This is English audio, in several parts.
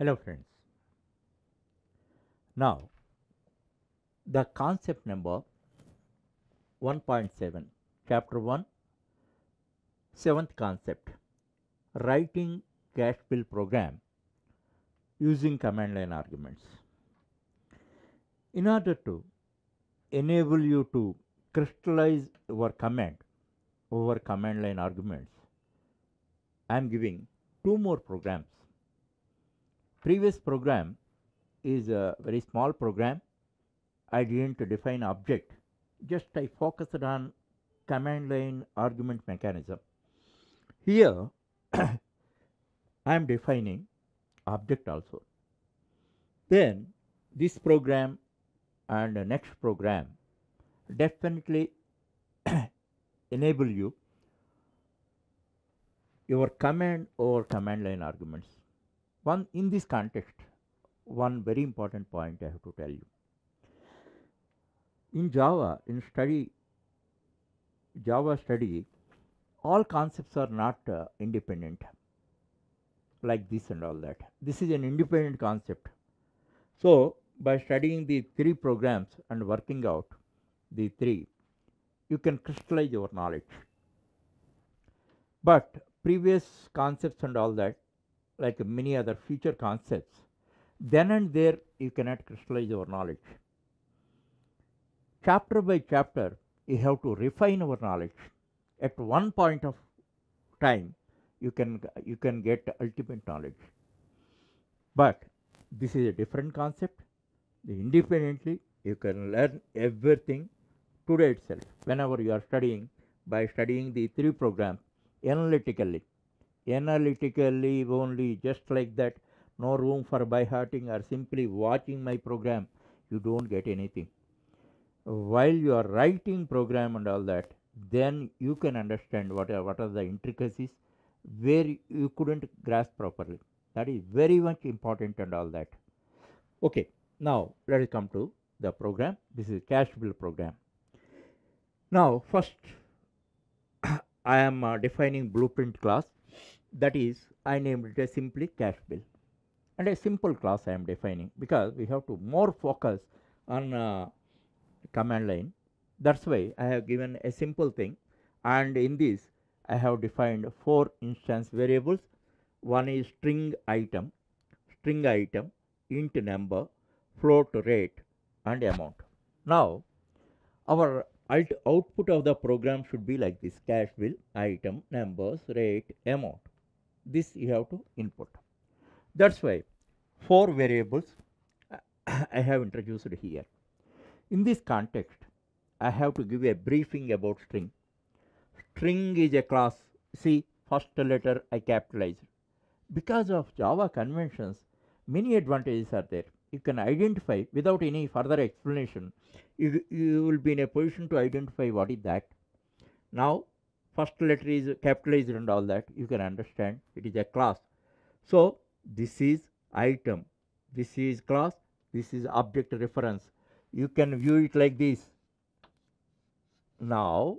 Hello friends. Now the concept number 1.7, chapter 1, seventh concept, writing cache build program using command line arguments. In order to enable you to crystallize your command over command line arguments, I am giving two more programs. Previous program is a very small program. I didn't define object, just I focused on command line argument mechanism. Here I am defining object also. Then this program and the next program definitely enable you your command over command line arguments. One in this context, one very important point I have to tell you. In Java study, all concepts are not independent like this and all that. This is an independent concept. So by studying the three programs and working out the three, you can crystallize your knowledge. But previous concepts and all that, like many other future concepts, then and there you cannot crystallize your knowledge. Chapter by chapter, you have to refine our knowledge. At one point of time, you can get ultimate knowledge. But this is a different concept. Independently, you can learn everything today itself. Whenever you are studying, by studying the three programs analytically only, just like that, no room for by hearting or simply watching my program, you don't get anything. While you are writing program and all that, then you can understand what are the intricacies where you couldn't grasp properly. That is very much important and all that. Okay, now let us come to the program. This is cache build program. Now first I am defining blueprint class. That is, I named it as simply cache build, and a simple class I am defining because we have to more focus on command line. That's why I have given a simple thing, and in this I have defined four instance variables. One is string item, int number, float rate, and amount. Now our output of the program should be like this: cache build, item, numbers, rate, amount. This you have to input. That's why four variables I have introduced here. In this context, I have to give a briefing about string. String is a class. See, first letter I capitalized. Because of Java conventions, many advantages are there. You can identify without any further explanation. You will be in a position to identify what is that. Now, first letter is capitalized and all that. You can understand it is a class. So, this is item. This is class. This is object reference. You can view it like this. Now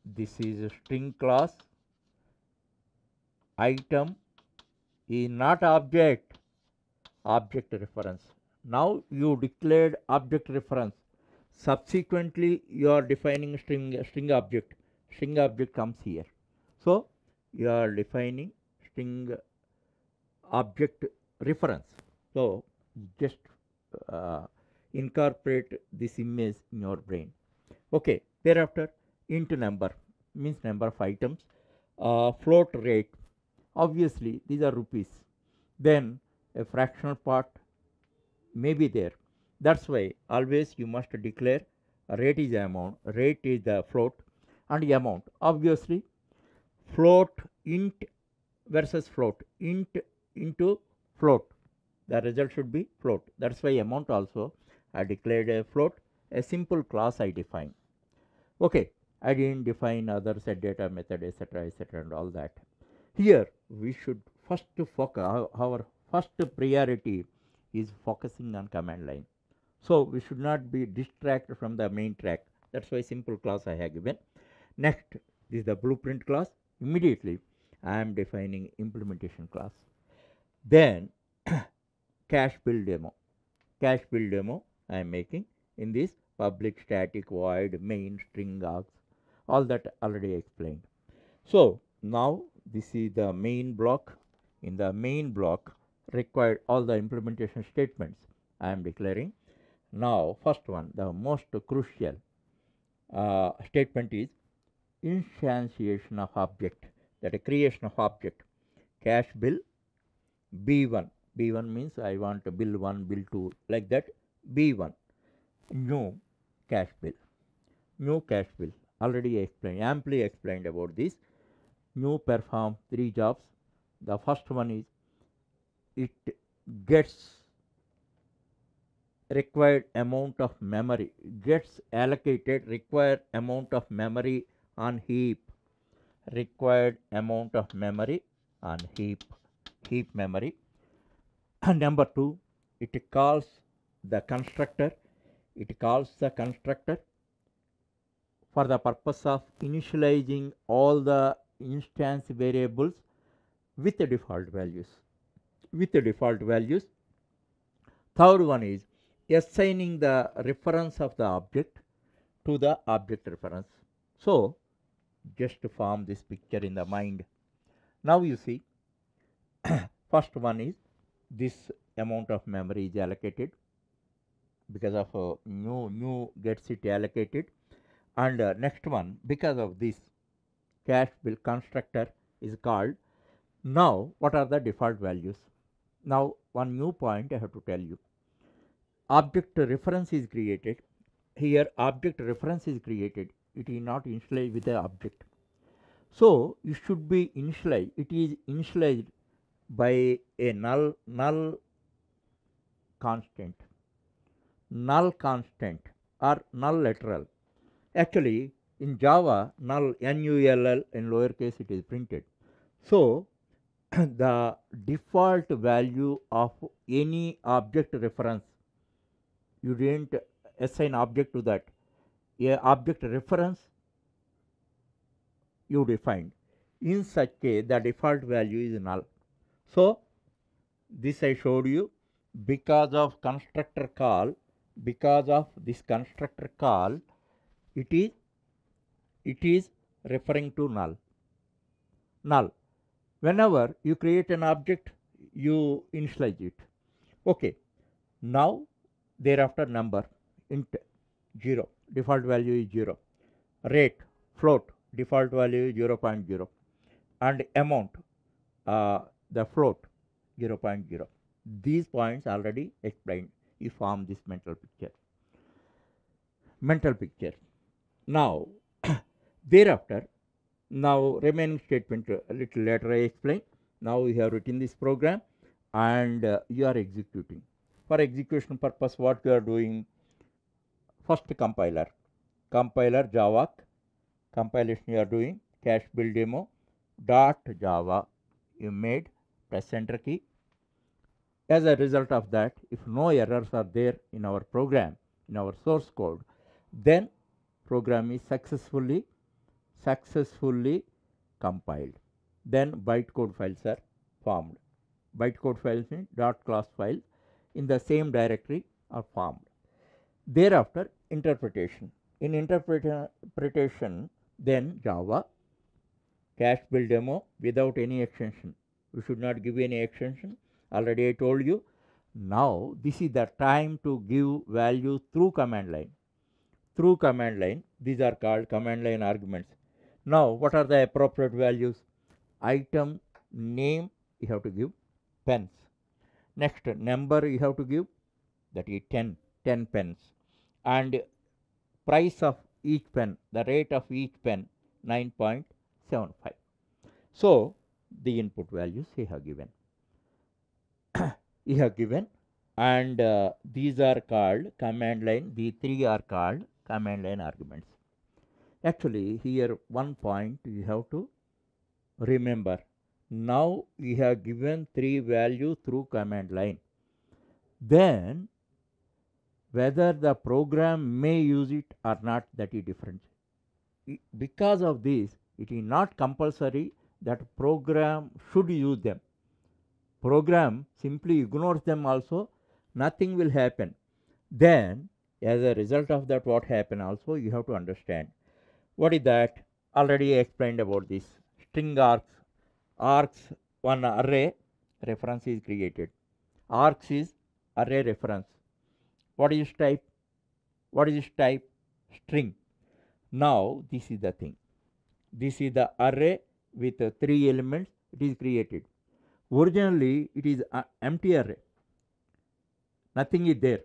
this is a string class. Item is not object reference. Now you declared object reference. Subsequently you are defining string object. String object comes here. So you are defining string object reference. So just incorporate this image in your brain. Okay, thereafter int number means number of items, float rate, obviously these are rupees, then a fractional part may be there. That's why always you must declare rate is amount, rate is the float, and amount obviously float int versus float, int into float, the result should be float. That's why amount also I declared a float, a simple class I define. Okay, I didn't define other set data method, etc., and all that. Here we should first focus, our first priority is focusing on command line. So we should not be distracted from the main track. That's why simple class I have given. Next, this is the blueprint class. Immediately I am defining implementation class. Then cache build demo. Cache build demo I am making in this public static void main string args, all that already explained. So now this is the main block. In the main block required all the implementation statements I am declaring. Now first one, the most crucial statement is instantiation of object, that is creation of object. Cache bill b1. b1 means I want to bill 1, bill 2, like that. b1 new cache bill. New cache bill already explained, amply explained about this. New perform 3 jobs. The first one is it gets required amount of memory, gets allocated required amount of memory on heap, required amount of memory on heap memory. And number 2, it calls the constructor, for the purpose of initializing all the instance variables with the default values. Third one is assigning the reference of the object to the object reference. So just to form this picture in the mind. Now you see, first one is this amount of memory is allocated because of new gets it allocated, and next one, because of this cache bill constructor is called. Now what are the default values? Now one new point I have to tell you. Object reference is created. Here object reference is created. It is not initialized with the object. So it should be initialized. It is initialized by a null constant or null literal. Actually in Java, null, null, in lowercase it is printed. So the default value of any object reference, you didn't assign object to that, a object reference you defined. In such case the default value is null. So this I showed you. Because of this constructor call, it is referring to null. Whenever you create an object, you initialize it. Okay. Now thereafter number, int 0, default value is 0. Rate, float, default value is 0.0, and amount, the float 0.0. These points already explained. You form this mental picture. Now thereafter, now remaining statement a little later I explain. Now you have written this program and you are executing. For execution purpose, what you are doing? First compiler Java compilation you are doing, cache build demo .java you made, press enter key. As a result of that, if no errors are there in our program, in our source code, then program is successfully compiled. Then bytecode files are formed. Bytecode files means .class files in the same directory are formed. Thereafter interpretation. In interpretation, then Java cache build demo without any extension. We should not give any extension. Already I told you. Now this is the time to give value through command line. These are called command line arguments. Now what are the appropriate values? Item name you have to give pence. Next number you have to give, that is 10 pence, and price of each pen, the rate of each pen 9.75. So the input values you have given. And these are called command line. The three are called command line arguments. Actually here one point you have to remember. Now we have given 3 values through command line. Then whether the program may use it or not, that is different. Because of this, it is not compulsory that program should use them. program simply ignores them also, nothing will happen. Then as a result of that, what happen also, you have to understand. What is that? Already explained about this. String args, one array reference is created. Args is array reference. What is type? What is its type? String. Now this is the thing. This is the array with 3 elements. It is created. Originally it is an empty array. Nothing is there.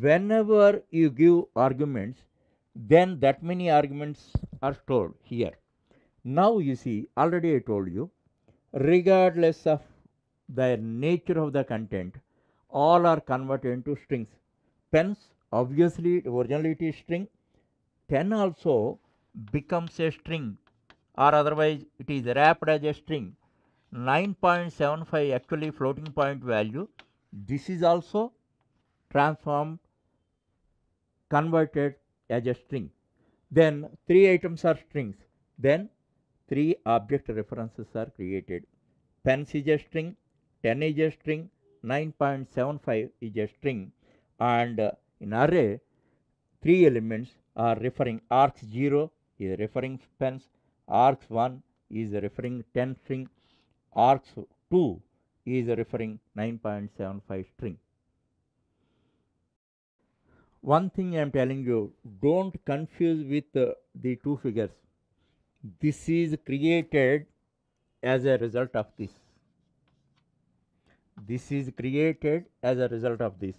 Whenever you give arguments, then that many arguments are stored here. Now you see, already I told you, regardless of the nature of the content, all are converted into strings. Pens, obviously originally it is string. 10 also becomes a string, or otherwise it is wrapped as a string. 9.75 actually floating point value. This is also transformed, converted as a string. Then 3 items are strings. Then 3 object references are created. Pens is a string, 10 is a string, 9.75 is a string, and in array 3 elements are referring. Args0 is referring pens, args1 is referring 10 string, args2 is referring 9.75 string. One thing I am telling you, don't confuse with the two figures. This is created as a result of this. This is created as a result of this.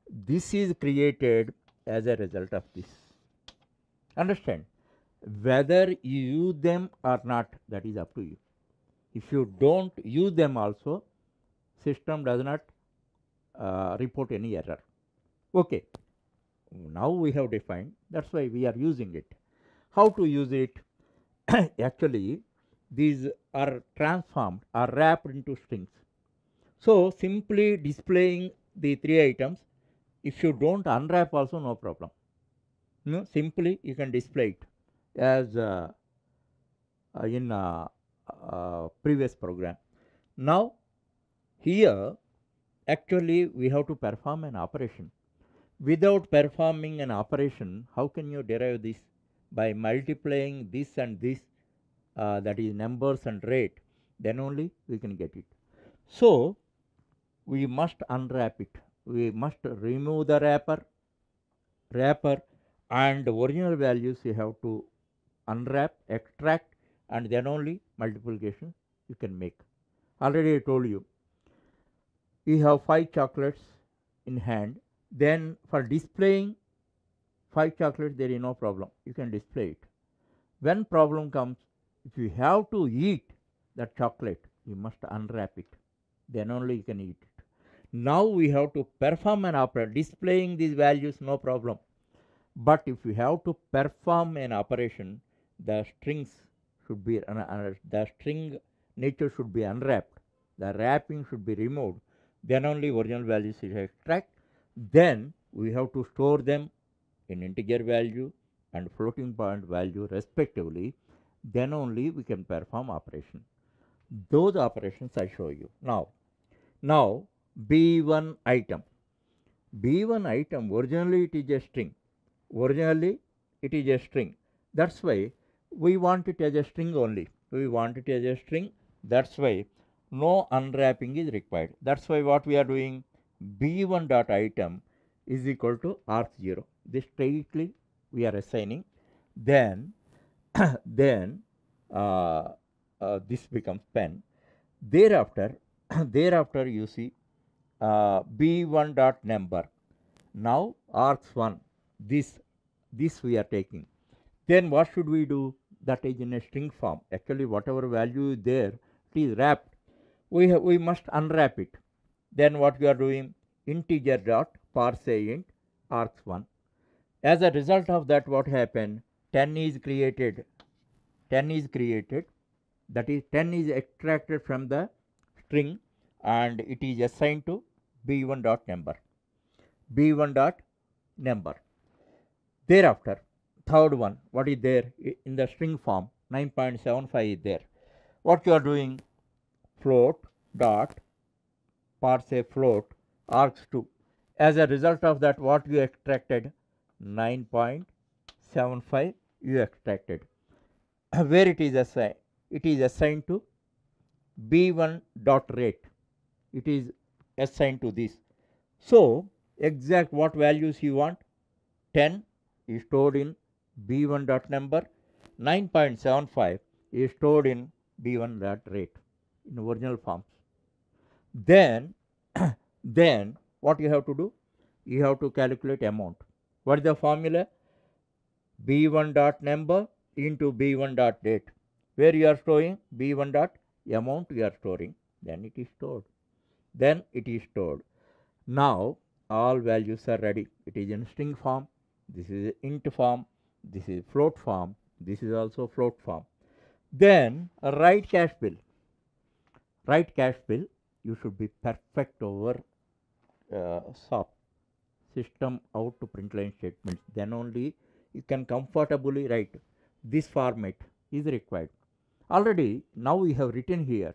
This is created as a result of this. Understand? Whether you use them or not, that is up to you. If you don't use them also, system does not report any error. Okay. Now we have defined, that's why we are using it. How to use it? Actually, these are transformed, are wrapped into strings. So simply displaying the 3 items, if you don't unwrap also, no problem. No, simply you can display it as in previous program. Now here actually we have to perform an operation. Without performing an operation, how can you derive this? By multiplying this and this, that is numbers and rate, then only we can get it. So we must unwrap it. We must remove the wrapper, and original values you have to unwrap, extract, and then only multiplication you can make. Already I told you, you have 5 chocolates in hand. Then for displaying 5 chocolates, there is no problem. You can display it. When problem comes, if you have to eat that chocolate, you must unwrap it. Then only you can eat it. Now we have to perform an operation. Displaying these values, no problem. But if you have to perform an operation, the strings should be, the string nature should be unwrapped. The wrapping should be removed. Then only original values is extract. Then we have to store them in integer value and floating point value respectively. Then only we can perform operation. Those operations I show you. Now B1 item. B1 item, originally it is a string. Originally it is a string. That's why we want it as a string only. We want it as a string. That's why no unwrapping is required. That's why what we are doing, B1 dot item is equal to args0. This straightly we are assigning. Then this becomes pen. Thereafter you see B1 dot number. Now args1, this we are taking. Then what should we do? That is in a string form. Actually whatever value is there, it is wrapped. We must unwrap it. Then what we are doing, integer dot parse int args1. As a result of that, what happened, 10 is created. That is 10 is extracted from the string and it is assigned to B1 dot number. B1 dot number. Thereafter, third one, what is there in the string form, 9.75 is there. What you are doing, float dot parts a float, arcs 2. As a result of that, what you extracted? 9.75 you extracted. Where it is assigned? It is assigned to B1 dot rate. It is assigned to this. So, exact what values you want? 10 is stored in B1 dot number, 9.75 is stored in B1 dot rate in original forms. Then, then what you have to do? You have to calculate amount. What is the formula? B1 dot number into B1 dot date. Where you are storing? B1 dot amount you are storing. Then it is stored. Then it is stored. Now all values are ready. It is in string form. This is int form. This is float form. This is also float form. Then write cache bill. Write cache bill. You should be perfect over SOP, system out to print line statements. Then only you can comfortably write. This format is required. Already now we have written here,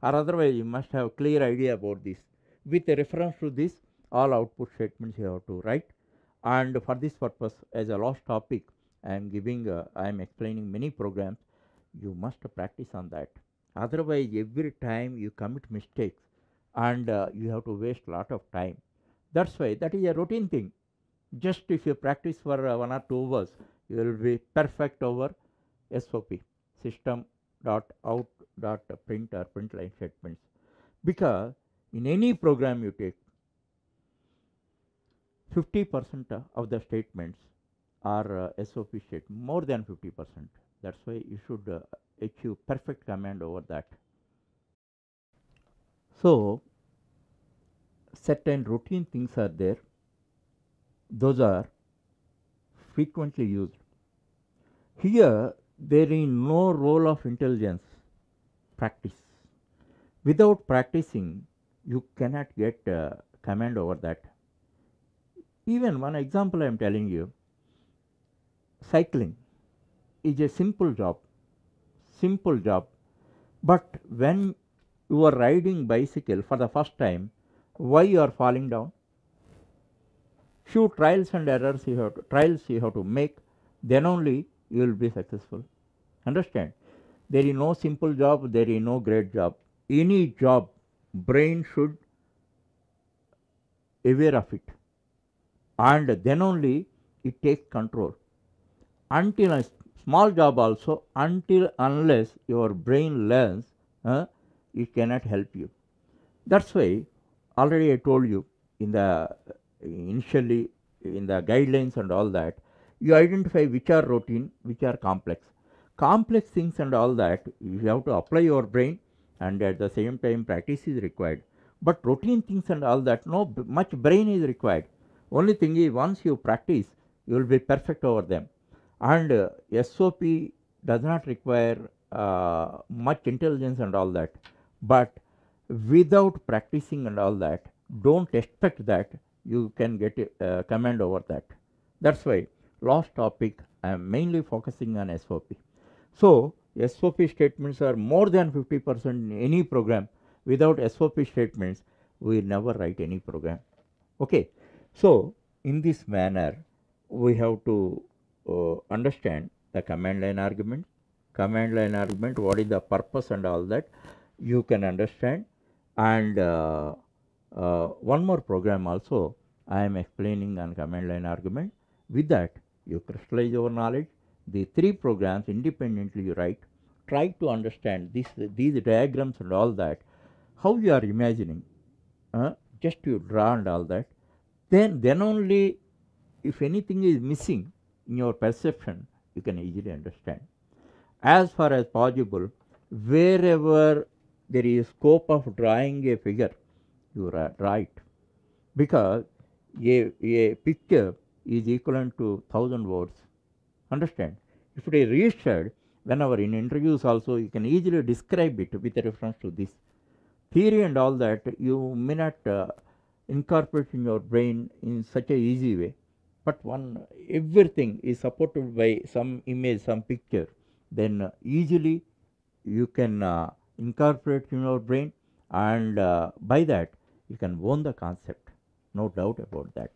or otherwise you must have clear idea about this. With a reference to this, all output statements you have to write. And for this purpose, as a last topic, I am giving, I am explaining many programs. You must practice on that. Otherwise, every time you commit mistakes, and you have to waste a lot of time. That's why that is a routine thing. Just if you practice for 1 or 2 hours, you will be perfect over SOP, system dot out dot print or print line statements. Because in any program you take, 50% of the statements are SOP statements, more than 50%. That's why you should achieve perfect command over that. So, certain routine things are there. Those are frequently used. Here, there is no role of intelligence. Practice. Without practicing, you cannot get command over that. Even one example I am telling you, cycling is a simple job, but when you are riding bicycle for the first time, why you are falling down? Few trials and errors you have to make, then only you will be successful. Understand? There is no simple job, there is no great job. Any job, brain should aware of it, and then only it takes control. Until a small job also, unless your brain learns, it cannot help you. That's why already I told you in the initially in the guidelines and all that, you identify which are routine, which are complex. Complex things and all that, you have to apply your brain, and at the same time practice is required. But routine things and all that, no much brain is required. Only thing is, once you practice, you will be perfect over them. And SOP does not require much intelligence and all that. But without practicing and all that, don't expect that you can get a command over that. That's why last topic I am mainly focusing on SOP. So SOP statements are more than 50% in any program. Without SOP statements, we never write any program. Okay. So in this manner, we have to understand the command line argument. Command line argument, what is the purpose and all that, you can understand. And one more program also I am explaining on command line argument. With that, you crystallize your knowledge. The 3 programs independently you write. Try to understand these diagrams and all that, how you are imagining. Just you draw and all that. Then only, if anything is missing in your perception, you can easily understand. As far as possible, wherever there is scope of drawing a figure, you draw it, because a picture is equivalent to 1000 words. Understand? If it is registered, whenever in interviews also, you can easily describe it with reference to this theory and all that. You may not incorporate in your brain in such a easy way, but everything is supported by some image, some picture, then easily you can incorporate in your brain, and by that You can own the concept, no doubt about that.